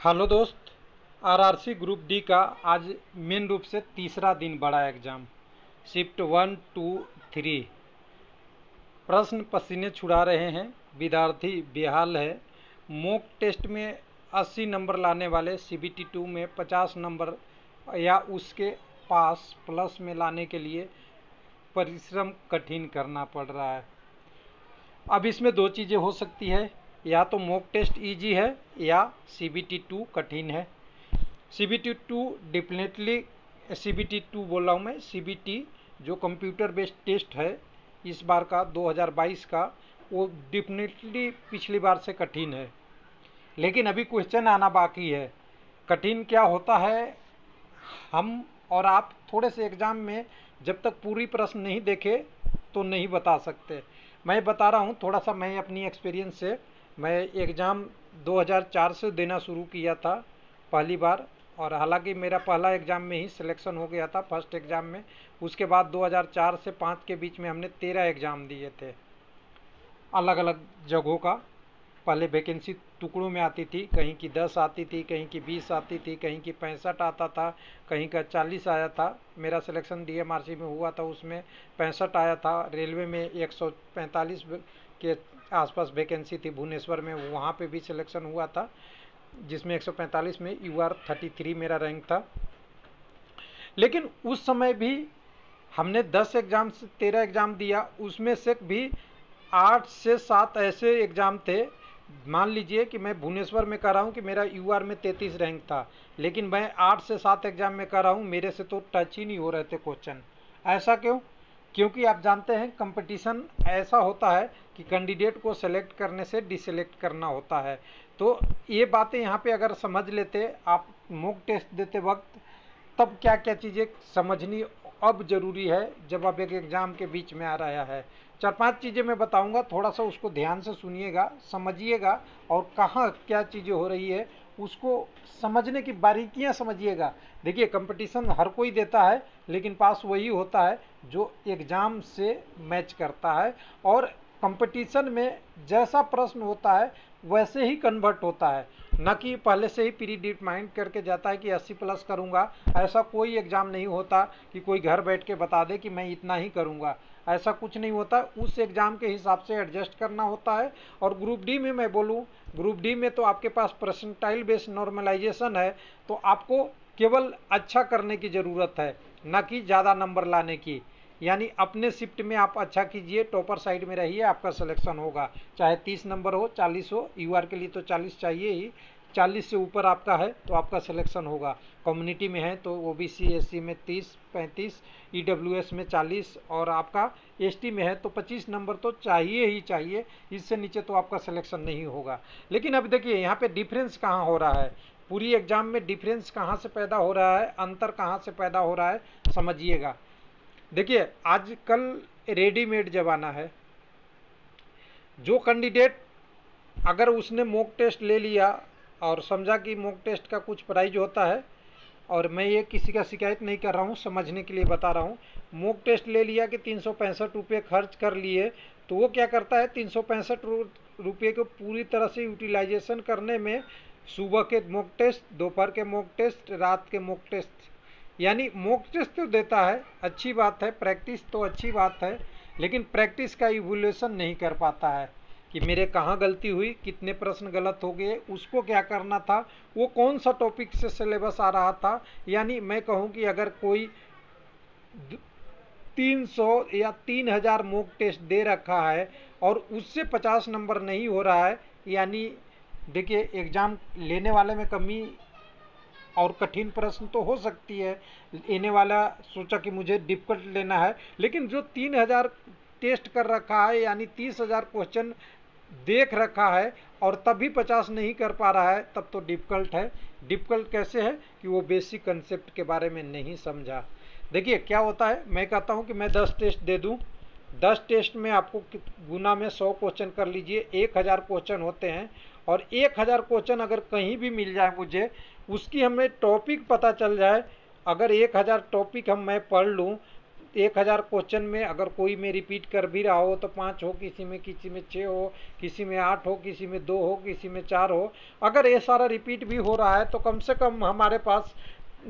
Hello दोस्त। RRC group D का आज मेन रूप से तीसरा दिन बड़ा एग्जाम शिफ्ट 1, 2, 3। प्रश्न पसीने छुड़ा रहे हैं, विद्यार्थी बेहाल है। मॉक टेस्ट में 80 नंबर लाने वाले सीबीटी 2 में 50 नंबर या उसके पास प्लस में लाने के लिए परिश्रम कठिन करना पड़ रहा है। अब इसमें दो चीज़ें हो सकती है, या तो मॉक टेस्ट इजी है या सीबीटी 2 कठिन है। सीबीटी 2 डेफिनेटली, सीबीटी 2 बोल रहा हूँ मैं, सीबीटी जो कंप्यूटर बेस्ड टेस्ट है इस बार का 2022 का, वो डेफिनेटली पिछली बार से कठिन है। लेकिन अभी क्वेश्चन आना बाकी है। कठिन क्या होता है, हम और आप थोड़े से एग्जाम में जब तक पूरी प्रश्न नहीं देखे तो नहीं बता सकते। मैं बता रहा हूँ थोड़ा सा, मैं अपनी एक्सपीरियंस से। मैं एग्ज़ाम 2004 से देना शुरू किया था पहली बार, और हालांकि मेरा पहला एग्ज़ाम में ही सिलेक्शन हो गया था फर्स्ट एग्ज़ाम में। उसके बाद 2004 से 5 के बीच में हमने 13 एग्ज़ाम दिए थे अलग अलग जगहों का। पहले वैकेंसी टुकड़ों में आती थी, कहीं की 10 आती थी, कहीं की 20 आती थी, कहीं की 65 आता था, कहीं का 40 आया था। मेरा सिलेक्शन डीएमआरसी में हुआ था, उसमें 65 आया था। रेलवे में 145 के आसपास वैकेंसी थी भुवनेश्वर में, वहाँ पे भी सिलेक्शन हुआ था, जिसमें 145 में UR33 मेरा रैंक था। लेकिन उस समय भी हमने 10 एग्ज़ाम से 13 एग्ज़ाम दिया, उसमें से भी 8 से 7 ऐसे एग्ज़ाम थे। मान लीजिए कि मैं भुवनेश्वर में कर रहा हूँ कि मेरा UR में 33 रैंक था, लेकिन मैं 8 से 7 एग्ज़ाम में कर रहा हूँ, मेरे से तो टच ही नहीं हो रहे थे क्वेश्चन। ऐसा क्यों? क्योंकि आप जानते हैं कंपटीशन ऐसा होता है कि कैंडिडेट को सेलेक्ट करने से डिसेलेक्ट करना होता है। तो ये बातें यहाँ पे अगर समझ लेते आप मॉक टेस्ट देते वक्त, तब क्या क्या चीज़ें समझनी अब जरूरी है जब आप एक एग्ज़ाम के बीच में आ रहा है। 4-5 चीज़ें मैं बताऊंगा, थोड़ा सा उसको ध्यान से सुनिएगा, समझिएगा, और कहाँ क्या चीज़ें हो रही है उसको समझने की बारीकियां समझिएगा। देखिए, कंपटीशन हर कोई देता है, लेकिन पास वही होता है जो एग्ज़ाम से मैच करता है। और कंपटीशन में जैसा प्रश्न होता है वैसे ही कन्वर्ट होता है, न कि पहले से ही प्री डिटरमाइंड करके जाता है कि 80 प्लस करूंगा। ऐसा कोई एग्ज़ाम नहीं होता कि कोई घर बैठ के बता दे कि मैं इतना ही करूंगा, ऐसा कुछ नहीं होता। उस एग्ज़ाम के हिसाब से एडजस्ट करना होता है। और ग्रुप डी में मैं बोलूं, ग्रुप डी में तो आपके पास परसेंटाइल बेस्ड नॉर्मलाइजेशन है, तो आपको केवल अच्छा करने की ज़रूरत है, न कि ज़्यादा नंबर लाने की। यानी अपने शिफ्ट में आप अच्छा कीजिए, टॉपर साइड में रहिए, आपका सिलेक्शन होगा। चाहे 30 नंबर हो, 40 हो, UR के लिए तो 40 चाहिए ही। 40 से ऊपर आपका है तो आपका सिलेक्शन होगा। कम्युनिटी में है तो OBC SC में 30-35, EWS में 40, और आपका ST में है तो 25 नंबर तो चाहिए ही चाहिए। इससे नीचे तो आपका सिलेक्शन नहीं होगा। लेकिन अब देखिए यहाँ पे डिफरेंस कहाँ हो रहा है, पूरी एग्जाम में डिफरेंस कहाँ से पैदा हो रहा है, अंतर कहाँ से पैदा हो रहा है, समझिएगा। देखिए, आजकल रेडीमेड ज़माना है। जो कैंडिडेट अगर उसने मॉक टेस्ट ले लिया और समझा कि मॉक टेस्ट का कुछ प्राइज होता है, और मैं ये किसी का शिकायत नहीं कर रहा हूँ, समझने के लिए बता रहा हूँ। मॉक टेस्ट ले लिया कि 365 रुपये खर्च कर लिए, तो वो क्या करता है, 365 रुपये को पूरी तरह से यूटिलाइजेशन करने में सुबह के मॉक टेस्ट, दोपहर के मॉक टेस्ट, रात के मॉक टेस्ट, यानी मॉक टेस्ट तो देता है, अच्छी बात है, प्रैक्टिस तो अच्छी बात है, लेकिन प्रैक्टिस का इवोल्यूशन नहीं कर पाता है कि मेरे कहाँ गलती हुई, कितने प्रश्न गलत हो गए, उसको क्या करना था, वो कौन सा टॉपिक से सिलेबस आ रहा था। यानी मैं कहूँ कि अगर कोई 300 या 3000 मॉक टेस्ट दे रखा है और उससे 50 नंबर नहीं हो रहा है, यानी देखिए, एग्ज़ाम लेने वाले में कमी और कठिन प्रश्न तो हो सकती है। लेने वाला सोचा कि मुझे डिफिकल्ट लेना है, लेकिन जो 3000 टेस्ट कर रखा है, यानी 30,000 क्वेश्चन देख रखा है, और तब भी 50 नहीं कर पा रहा है, तब तो डिफिकल्ट है। डिफिकल्ट कैसे है कि वो बेसिक कंसेप्ट के बारे में नहीं समझा। देखिए क्या होता है, मैं कहता हूँ कि मैं 10 टेस्ट दे दूँ, 10 टेस्ट में आपको गुना में 100 क्वेश्चन कर लीजिए, 1000 क्वेश्चन होते हैं। और 1000 क्वेश्चन अगर कहीं भी मिल जाए मुझे, उसकी हमें टॉपिक पता चल जाए, अगर 1000 टॉपिक मैं पढ़ लूँ, 1000 क्वेश्चन में अगर कोई में रिपीट कर भी रहा हो तो 5 हो, किसी में 6 हो, किसी में 8 हो, किसी में 2 हो, किसी में 4 हो। अगर ये सारा रिपीट भी हो रहा है तो कम से कम हमारे पास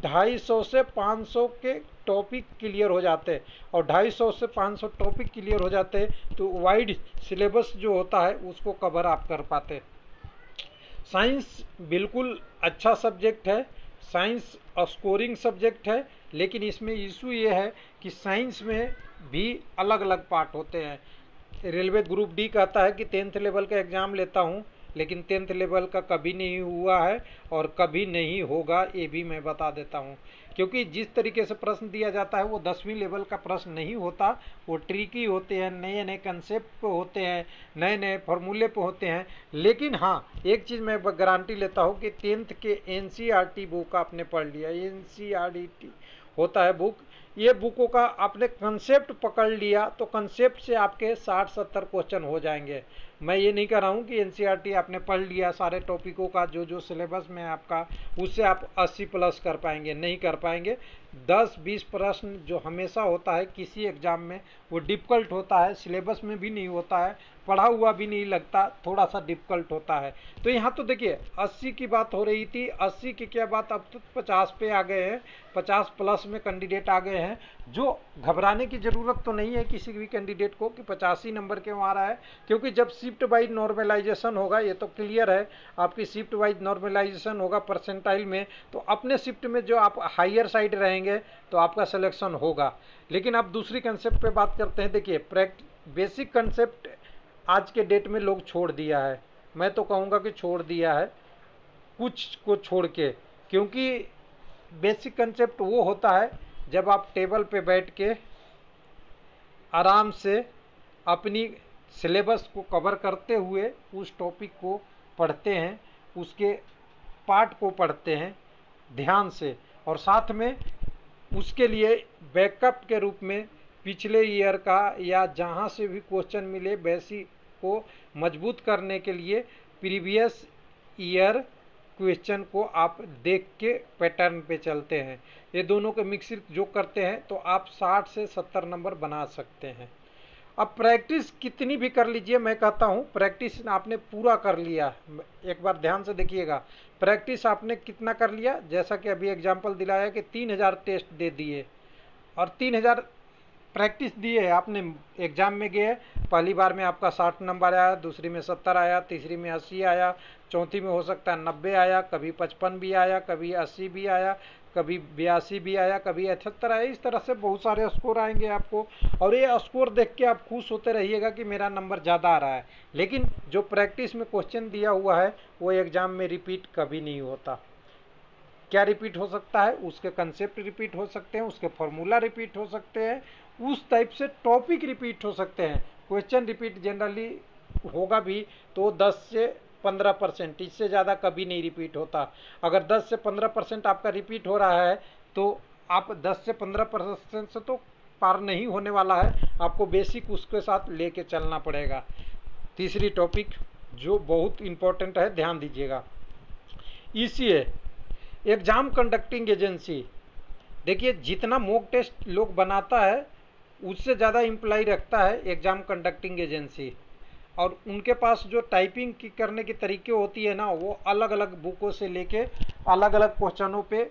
250 से 500 के टॉपिक क्लियर हो जाते हैं, और 250 से 500 टॉपिक क्लियर हो जाते हैं तो वाइड सिलेबस जो होता है उसको कवर आप कर पाते। साइंस बिल्कुल अच्छा सब्जेक्ट है, साइंस स्कोरिंग सब्जेक्ट है, लेकिन इसमें इशू ये है कि साइंस में भी अलग अलग पार्ट होते हैं। रेलवे ग्रुप डी कहता है कि 10th लेवल का एग्ज़ाम लेता हूँ, लेकिन 10th लेवल का कभी नहीं हुआ है और कभी नहीं होगा, ये भी मैं बता देता हूँ। क्योंकि जिस तरीके से प्रश्न दिया जाता है वो 10वीं लेवल का प्रश्न नहीं होता, वो ट्रिकी होते हैं, नए नए कंसेप्ट पे होते हैं, नए नए फॉर्मूले पे होते हैं। लेकिन हाँ, एक चीज़ मैं गारंटी लेता हूँ कि 10th के NCERT बुक आपने पढ़ लिया, NCERT होता है बुक, ये बुकों का आपने कंसेप्ट पकड़ लिया तो कंसेप्ट से आपके 60-70 क्वेश्चन हो जाएंगे। मैं ये नहीं कह रहा हूँ कि NCERT आपने पढ़ लिया सारे टॉपिकों का, जो सिलेबस में आपका, उससे आप 80 प्लस कर पाएंगे, नहीं कर पाएंगे। 10-20 प्रश्न जो हमेशा होता है किसी एग्जाम में वो डिफ़िकल्ट होता है, सिलेबस में भी नहीं होता है, पढ़ा हुआ भी नहीं लगता, थोड़ा सा डिफ़िकल्ट होता है। तो यहाँ तो देखिए 80 की बात हो रही थी, 80 की क्या बात, अब तो 50 पे आ गए हैं, 50 प्लस में कैंडिडेट आ गए हैं। जो घबराने की ज़रूरत तो नहीं है किसी भी कैंडिडेट को कि 85 नंबर क्यों आ रहा है, क्योंकि जब शिफ्ट वाइज नॉर्मलाइजेशन होगा, ये तो क्लियर है, आपकी शिफ्ट वाइज नॉर्मलाइजेशन होगा परसेंटाइल में, तो अपने शिफ्ट में जो आप हायर साइड रहेंगे तो आपका सिलेक्शन होगा। लेकिन अब दूसरी कंसेप्ट पे बात करते हैं। देखिए बेसिक कंसेप्ट आज के डेट में लोग छोड़ दिया है, मैं तो कहूँगा कि छोड़ दिया है कुछ को छोड़ के, क्योंकि बेसिक कंसेप्ट वो होता है जब आप टेबल पे बैठ के आराम से अपनी सिलेबस को कवर करते हुए उस टॉपिक को पढ़ते हैं, उसके पार्ट को पढ़ते हैं ध्यान से, और साथ में उसके लिए बैकअप के रूप में पिछले ईयर का या जहाँ से भी क्वेश्चन मिले बेसिक को मजबूत करने के लिए प्रीवियस ईयर क्वेश्चन को आप देख के पैटर्न पे चलते हैं। ये दोनों के मिक्सिंग जो करते हैं तो आप 60 से 70 नंबर बना सकते हैं। अब प्रैक्टिस कितनी भी कर लीजिए, मैं कहता हूँ प्रैक्टिस आपने पूरा कर लिया, एक बार ध्यान से देखिएगा, प्रैक्टिस आपने कितना कर लिया। जैसा कि अभी एग्जांपल दिलाया कि 3000 टेस्ट दे दिए और 3000 प्रैक्टिस दिए आपने, एग्जाम में गए, पहली बार में आपका 60 नंबर आया, दूसरी में 70 आया, तीसरी में 80 आया, चौथी में हो सकता है 90 आया, कभी 55 भी आया, कभी 80 भी आया, कभी 82 भी आया, कभी 78 आया। इस तरह से बहुत सारे स्कोर आएंगे आपको, और ये स्कोर देख के आप खुश होते रहिएगा कि मेरा नंबर ज़्यादा आ रहा है। लेकिन जो प्रैक्टिस में क्वेश्चन दिया हुआ है वो एग्जाम में रिपीट कभी नहीं होता। क्या रिपीट हो सकता है, उसके कंसेप्ट रिपीट हो सकते हैं, उसके फॉर्मूला रिपीट हो सकते हैं, उस टाइप से टॉपिक रिपीट हो सकते हैं। क्वेश्चन रिपीट जनरली होगा भी तो 10 से 15%, इससे ज़्यादा कभी नहीं रिपीट होता। अगर 10 से 15% आपका रिपीट हो रहा है तो आप 10 से 15% से तो पार नहीं होने वाला है, आपको बेसिक उसके साथ लेके चलना पड़ेगा। तीसरी टॉपिक जो बहुत इंपॉर्टेंट है, ध्यान दीजिएगा, ECA एग्जाम कंडक्टिंग एजेंसी। देखिए जितना मॉक टेस्ट लोग बनाता है उससे ज़्यादा इम्प्लाई रखता है एग्जाम कंडक्टिंग एजेंसी, और उनके पास जो टाइपिंग की करने की तरीके होती है ना, वो अलग अलग बुकों से लेके अलग अलग क्वेश्चनों पे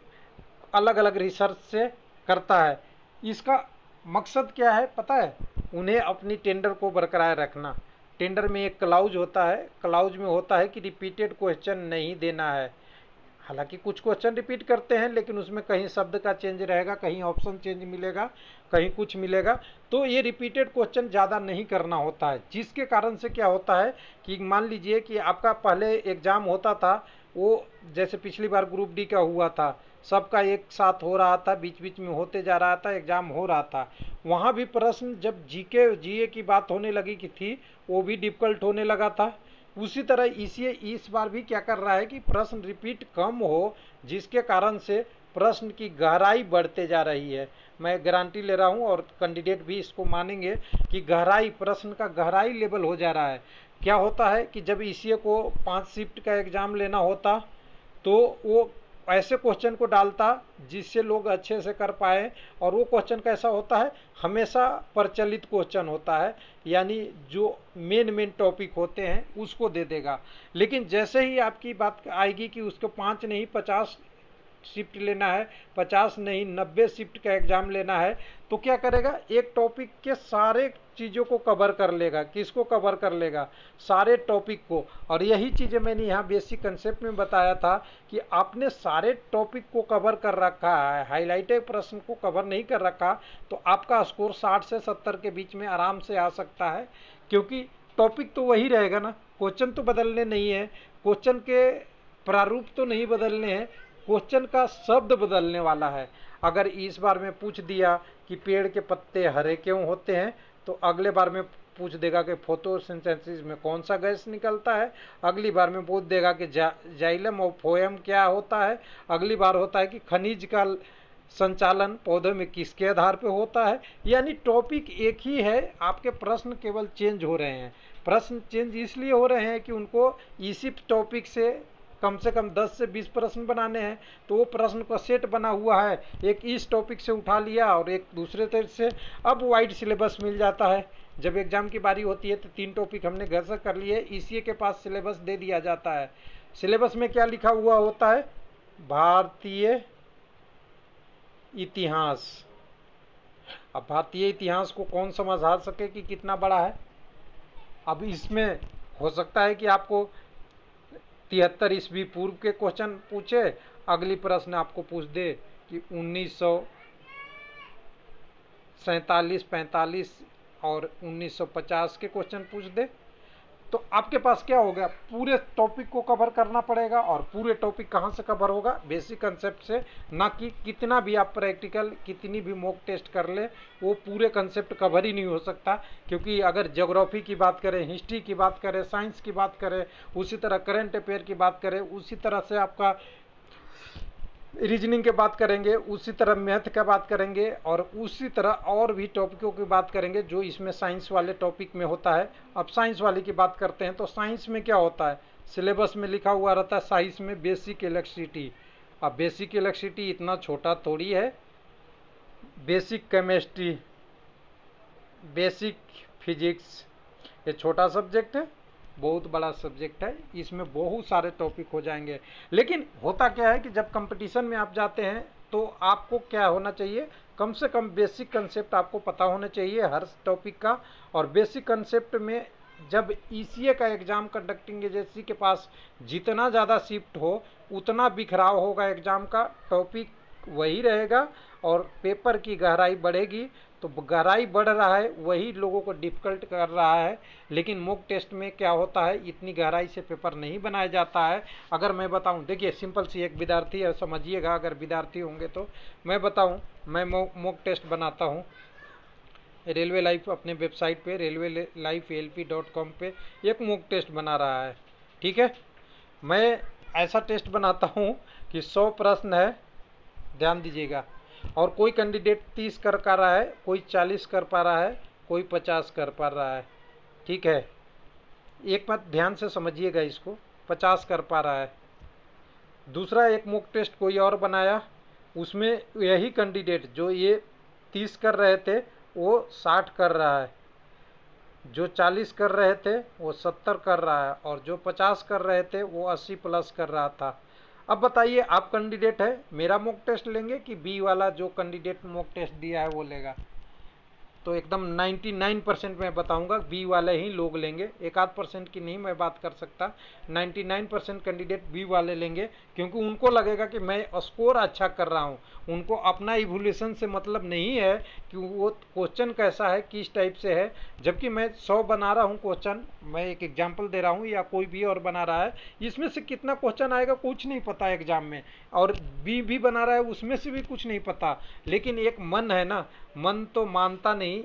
अलग अलग रिसर्च से करता है। इसका मकसद क्या है पता है, उन्हें अपनी टेंडर को बरकरार रखना। टेंडर में एक क्लाउज होता है, क्लाउज में होता है कि रिपीटेड क्वेश्चन नहीं देना है। हालांकि कुछ क्वेश्चन रिपीट करते हैं लेकिन उसमें कहीं शब्द का चेंज रहेगा, कहीं ऑप्शन चेंज मिलेगा, कहीं कुछ मिलेगा, तो ये रिपीटेड क्वेश्चन ज़्यादा नहीं करना होता है। जिसके कारण से क्या होता है कि मान लीजिए कि आपका पहले एग्ज़ाम होता था, वो जैसे पिछली बार ग्रुप डी का हुआ था, सबका एक साथ हो रहा था, बीच बीच में होते जा रहा था, एग्ज़ाम हो रहा था। वहाँ भी प्रश्न जब जीए की बात होने लगी कि थी, वो भी डिफ़िकल्ट होने लगा था। उसी तरह ECA इस बार भी क्या कर रहा है कि प्रश्न रिपीट कम हो, जिसके कारण से प्रश्न की गहराई बढ़ते जा रही है। मैं गारंटी ले रहा हूं और कैंडिडेट भी इसको मानेंगे कि गहराई, प्रश्न का गहराई लेवल हो जा रहा है। क्या होता है कि जब ECA को 5 शिफ्ट का एग्ज़ाम लेना होता तो वो ऐसे क्वेश्चन को डालता जिससे लोग अच्छे से कर पाए। और वो क्वेश्चन कैसा होता है, हमेशा प्रचलित क्वेश्चन होता है, यानी जो मेन टॉपिक होते हैं उसको दे देगा। लेकिन जैसे ही आपकी बात आएगी कि उसको 5 नहीं 50 शिफ्ट लेना है, 50 नहीं 90 शिफ्ट का एग्जाम लेना है, तो क्या करेगा, एक टॉपिक के सारे चीज़ों को कवर कर लेगा। किसको कवर कर लेगा, सारे टॉपिक को। और यही चीज़ें मैंने यहाँ बेसिक कंसेप्ट में बताया था कि आपने सारे टॉपिक को कवर कर रखा है, हाईलाइटेड प्रश्न को कवर नहीं कर रखा, तो आपका स्कोर 60 से 70 के बीच में आराम से आ सकता है। क्योंकि टॉपिक तो वही रहेगा ना, क्वेश्चन तो बदलने नहीं है, क्वेश्चन के प्रारूप तो नहीं बदलने हैं, क्वेश्चन का शब्द बदलने वाला है। अगर इस बार में पूछ दिया कि पेड़ के पत्ते हरे क्यों होते हैं, तो अगले बार में पूछ देगा कि फोटोसिंथेसिस में कौन सा गैस निकलता है, अगली बार में पूछ देगा कि जाइलम और फोएम क्या होता है, अगली बार होता है कि खनिज का संचालन पौधों में किसके आधार पर होता है। यानी टॉपिक एक ही है, आपके प्रश्न केवल चेंज हो रहे हैं। प्रश्न चेंज इसलिए हो रहे हैं कि उनको इसी टॉपिक से कम 10 से 20 प्रश्न बनाने हैं, तो वो प्रश्न का सेट बना हुआ है, एक इस टॉपिक से उठा लिया और एक दूसरे तरह से। अब वाइड सिलेबस मिल जाता है, जब एग्जाम की बारी होती है तो 3 टॉपिक हमने घर से कर लिए, इसी के पास सिलेबस दे दिया जाता है। सिलेबस में क्या लिखा हुआ होता है, भारतीय इतिहास। अब भारतीय इतिहास को कौन समझ सके कि कितना बड़ा है। अब इसमें हो सकता है कि आपको 73 ईस्वी पूर्व के क्वेश्चन पूछे, अगली प्रश्न आपको पूछ दे कि 1947, 45 और 1950 के क्वेश्चन पूछ दे, तो आपके पास क्या हो गया, पूरे टॉपिक को कवर करना पड़ेगा। और पूरे टॉपिक कहाँ से कवर होगा, बेसिक कंसेप्ट से, ना कि कितना भी आप प्रैक्टिकल कितनी भी मॉक टेस्ट कर ले, वो पूरे कंसेप्ट कवर ही नहीं हो सकता। क्योंकि अगर ज्योग्राफी की बात करें, हिस्ट्री की बात करें, साइंस की बात करें, उसी तरह करंट अफेयर की बात करें, उसी तरह से आपका रीजनिंग के बात करेंगे, उसी तरह मैथ का बात करेंगे, और उसी तरह और भी टॉपिकों की बात करेंगे जो इसमें साइंस वाले टॉपिक में होता है। अब साइंस वाले की बात करते हैं, तो साइंस में क्या होता है, सिलेबस में लिखा हुआ रहता है साइंस में बेसिक इलेक्ट्रिसिटी। अब बेसिक इलेक्ट्रिसिटी इतना छोटा थोड़ी है, बेसिक केमिस्ट्री, बेसिक फिजिक्स, ये छोटा सब्जेक्ट है, बहुत बड़ा सब्जेक्ट है, इसमें बहुत सारे टॉपिक हो जाएंगे। लेकिन होता क्या है कि जब कंपटीशन में आप जाते हैं तो आपको क्या होना चाहिए, कम से कम बेसिक कंसेप्ट आपको पता होना चाहिए हर टॉपिक का। और बेसिक कंसेप्ट में जब ईसीए का एग्जाम कंडक्टिंग एजेंसी के पास जितना ज़्यादा शिफ्ट हो, उतना बिखराव होगा एग्जाम का, टॉपिक वही रहेगा और पेपर की गहराई बढ़ेगी। तो गहराई बढ़ रहा है, वही लोगों को डिफिकल्ट कर रहा है। लेकिन मॉक टेस्ट में क्या होता है, इतनी गहराई से पेपर नहीं बनाया जाता है। अगर मैं बताऊं, देखिए सिंपल सी, एक विद्यार्थी है, समझिएगा, अगर विद्यार्थी होंगे तो मैं बताऊं, मैं मॉक टेस्ट बनाता हूं रेलवे लाइफ अपने वेबसाइट पे railwaylifelp.com पे एक मॉक टेस्ट बना रहा है, ठीक है। मैं ऐसा टेस्ट बनाता हूं कि 100 प्रश्न है, ध्यान दीजिएगा, और कोई कैंडिडेट 30 कर पा रहा है, कोई 40 कर पा रहा है, कोई 50 कर पा रहा है, ठीक है। एक बात ध्यान से समझिएगा, इसको 50 कर पा रहा है। दूसरा एक मॉक टेस्ट कोई और बनाया, उसमें यही कैंडिडेट जो ये 30 कर रहे थे वो 60 कर रहा है, जो 40 कर रहे थे वो 70 कर रहा है, और जो 50 कर रहे थे वो 80 प्लस कर रहा था। अब बताइए, आप कैंडिडेट है, मेरा मॉक टेस्ट लेंगे कि बी वाला जो कैंडिडेट मॉक टेस्ट दिया है वो लेगा? तो एकदम 99% मैं बताऊंगा बी वाले ही लोग लेंगे, 1-8% की नहीं मैं बात कर सकता, 99% कैंडिडेट बी वाले लेंगे। क्योंकि उनको लगेगा कि मैं स्कोर अच्छा कर रहा हूँ, उनको अपना इवोल्यूशन से मतलब नहीं है कि वो क्वेश्चन कैसा है, किस टाइप से है। जबकि मैं 100 बना रहा हूँ क्वेश्चन, मैं एक एग्जाम्पल दे रहा हूँ, या कोई भी और बना रहा है, इसमें से कितना क्वेश्चन आएगा कुछ नहीं पता एग्जाम में, और बी भी बना रहा है उसमें से भी कुछ नहीं पता। लेकिन एक मन है ना, मन तो मानता नहीं,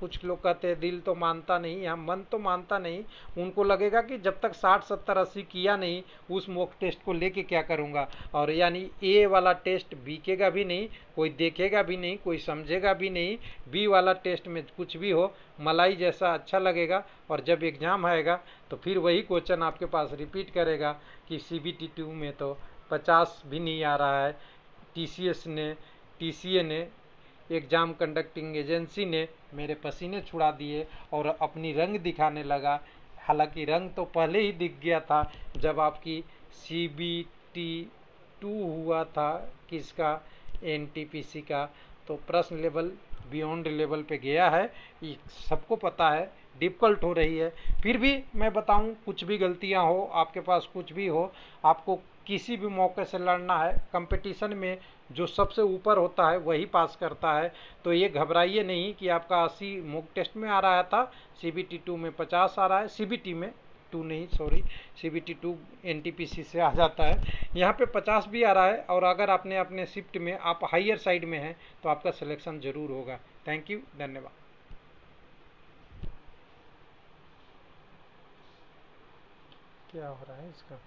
कुछ लोग कहते हैं दिल तो मानता नहीं, यहाँ मन तो मानता नहीं। उनको लगेगा कि जब तक 60, 70, 80 किया नहीं, उस मॉक टेस्ट को लेके क्या करूँगा। और यानी ए वाला टेस्ट बिकेगा भी नहीं, कोई देखेगा भी नहीं, कोई समझेगा भी नहीं। बी वाला टेस्ट में कुछ भी हो, मलाई जैसा अच्छा लगेगा, और जब एग्ज़ाम आएगा तो फिर वही क्वेश्चन आपके पास रिपीट करेगा कि CBT 2 में तो 50 भी नहीं आ रहा है। टीसीए ने, एग्ज़ाम कंडक्टिंग एजेंसी ने मेरे पसीने छुड़ा दिए और अपनी रंग दिखाने लगा। हालांकि रंग तो पहले ही दिख गया था जब आपकी CBT 2 हुआ था, किसका, NTPC का। तो प्रश्न लेवल बियॉन्ड लेवल पे गया है, ये सबको पता है, डिफ़िकल्ट हो रही है। फिर भी मैं बताऊं, कुछ भी गलतियां हो, आपके पास कुछ भी हो, आपको किसी भी मौके से लड़ना है। कंपटीशन में जो सबसे ऊपर होता है वही पास करता है। तो ये घबराइए नहीं कि आपका 80 मॉक टेस्ट में आ रहा था, CBT 2 में 50 आ रहा है, CBT में 2 नहीं, सॉरी, CBT 2 NTPC से आ जाता है, यहाँ पे 50 भी आ रहा है। और अगर आपने अपने शिफ्ट में आप हायर साइड में हैं तो आपका सिलेक्शन जरूर होगा। थैंक यू, धन्यवाद। क्या हो रहा है इसका?